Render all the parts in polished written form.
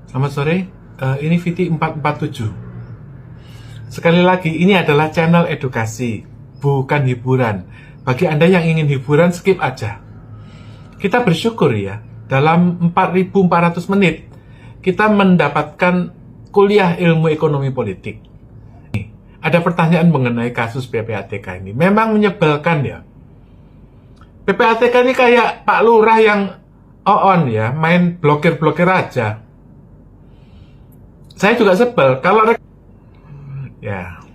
Selamat sore, ini Viti 447. Sekali lagi, ini adalah channel edukasi, bukan hiburan. Bagi Anda yang ingin hiburan, skip aja. Kita bersyukur ya, dalam 4.400 menit, kita mendapatkan kuliah ilmu ekonomi politik. Ada pertanyaan mengenai kasus PPATK ini. Memang menyebalkan ya. PPATK ini kayak Pak Lurah yang on ya, main blokir-blokir aja. Saya juga sebel kalau ya.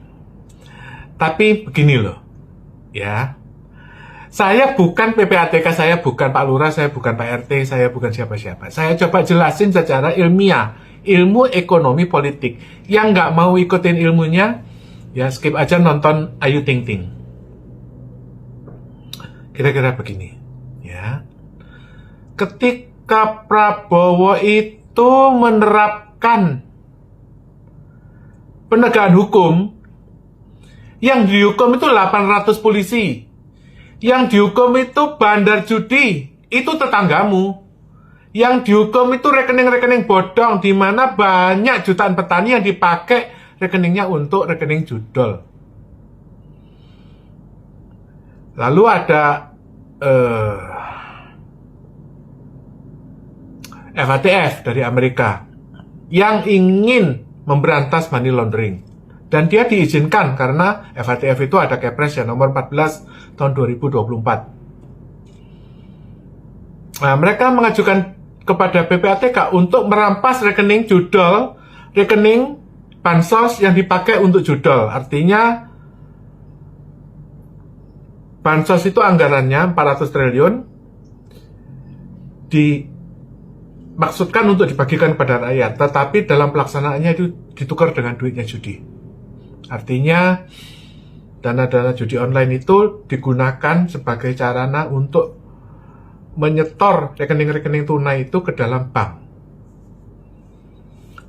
Tapi begini loh. Ya. Saya bukan PPATK, saya bukan Pak Lurah, saya bukan Pak RT, saya bukan siapa-siapa. Saya coba jelasin secara ilmiah, ilmu ekonomi politik. Yang nggak mau ikutin ilmunya, ya skip aja nonton Ayu Ting Ting. Kira-kira begini, ya. Ketika Prabowo itu menerapkan penegakan hukum, yang dihukum itu 800 polisi, yang dihukum itu bandar judi, itu tetanggamu, yang dihukum itu rekening-rekening bodong, di mana banyak jutaan petani yang dipakai rekeningnya untuk rekening judol. Lalu ada FATF dari Amerika yang ingin memberantas money laundering. Dan dia diizinkan karena FATF itu ada Kepres ya nomor 14 tahun 2024. Nah, mereka mengajukan kepada PPATK untuk merampas rekening judol, rekening bansos yang dipakai untuk judol. Artinya bansos itu anggarannya 400 triliun dimaksudkan untuk dibagikan kepada rakyat, tetapi dalam pelaksanaannya itu ditukar dengan duitnya judi. Artinya dana-dana judi online itu digunakan sebagai sarana untuk menyetor rekening-rekening tunai itu ke dalam bank.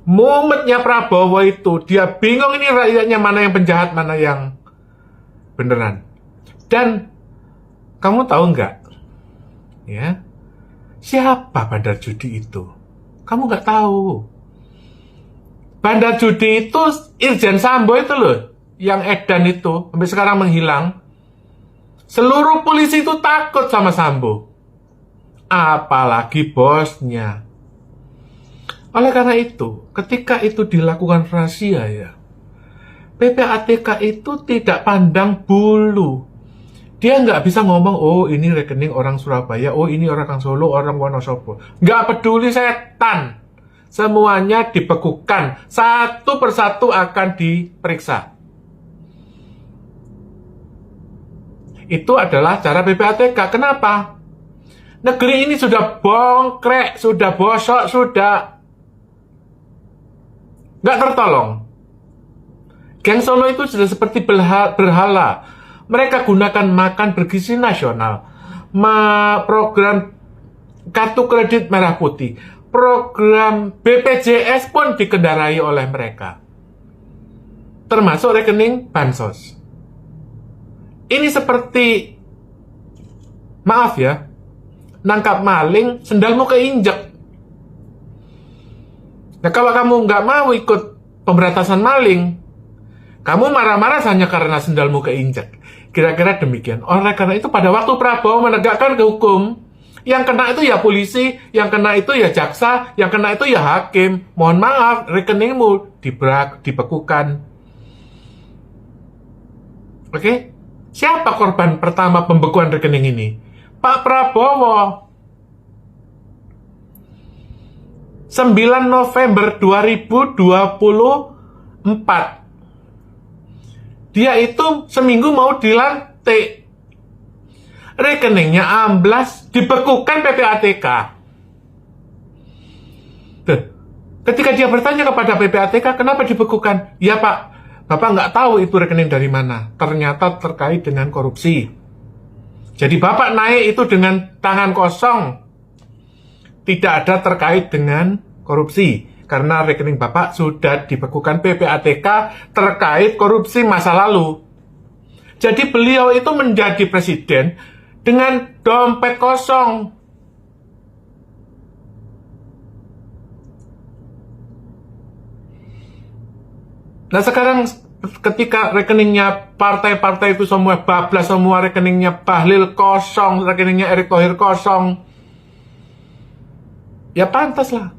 Mumetnya Prabowo itu, dia bingung ini rakyatnya mana yang penjahat, mana yang beneran. Dan kamu tahu nggak, ya, siapa bandar judi itu? Kamu nggak tahu. Bandar judi itu Irjen Sambo itu loh, yang edan itu, sampai sekarang menghilang. Seluruh polisi itu takut sama Sambo. Apalagi bosnya. Oleh karena itu, ketika itu dilakukan rahasia ya, PPATK itu tidak pandang bulu. Dia nggak bisa ngomong, oh ini rekening orang Surabaya, oh ini orang Solo, orang Wonosobo. Nggak peduli setan. Semuanya dibekukan, satu persatu akan diperiksa. Itu adalah cara PPATK. Kenapa? Negeri ini sudah bongkrek, sudah bosok, sudah nggak tertolong. Geng Solo itu sudah seperti berhala. Mereka gunakan makan bergizi nasional, program kartu kredit merah putih, program BPJS pun dikendarai oleh mereka, termasuk rekening bansos. Ini seperti, maaf ya, nangkap maling, sendalmu keinjek. Nah kalau kamu nggak mau ikut pemberantasan maling, kamu marah-marah hanya karena sendalmu keinjek. Kira-kira demikian. Oleh karena itu pada waktu Prabowo menegakkan hukum, yang kena itu ya polisi, yang kena itu ya jaksa, yang kena itu ya hakim. Mohon maaf, rekeningmu dibekukan. Oke? Siapa korban pertama pembekuan rekening ini? Pak Prabowo. 9 November 2024. Dia itu seminggu mau dilantik. Rekeningnya amblas, dibekukan PPATK. Ketika dia bertanya kepada PPATK, kenapa dibekukan? Ya Pak, Bapak nggak tahu itu rekening dari mana. Ternyata terkait dengan korupsi. Jadi Bapak naik itu dengan tangan kosong. Tidak ada terkait dengan korupsi. Karena rekening Bapak sudah dibekukan PPATK terkait korupsi masa lalu. Jadi beliau itu menjadi presiden dengan dompet kosong. Nah sekarang ketika rekeningnya partai-partai itu semua bablas, semua rekeningnya Bahlil kosong, rekeningnya Erick Thohir kosong, ya pantas lah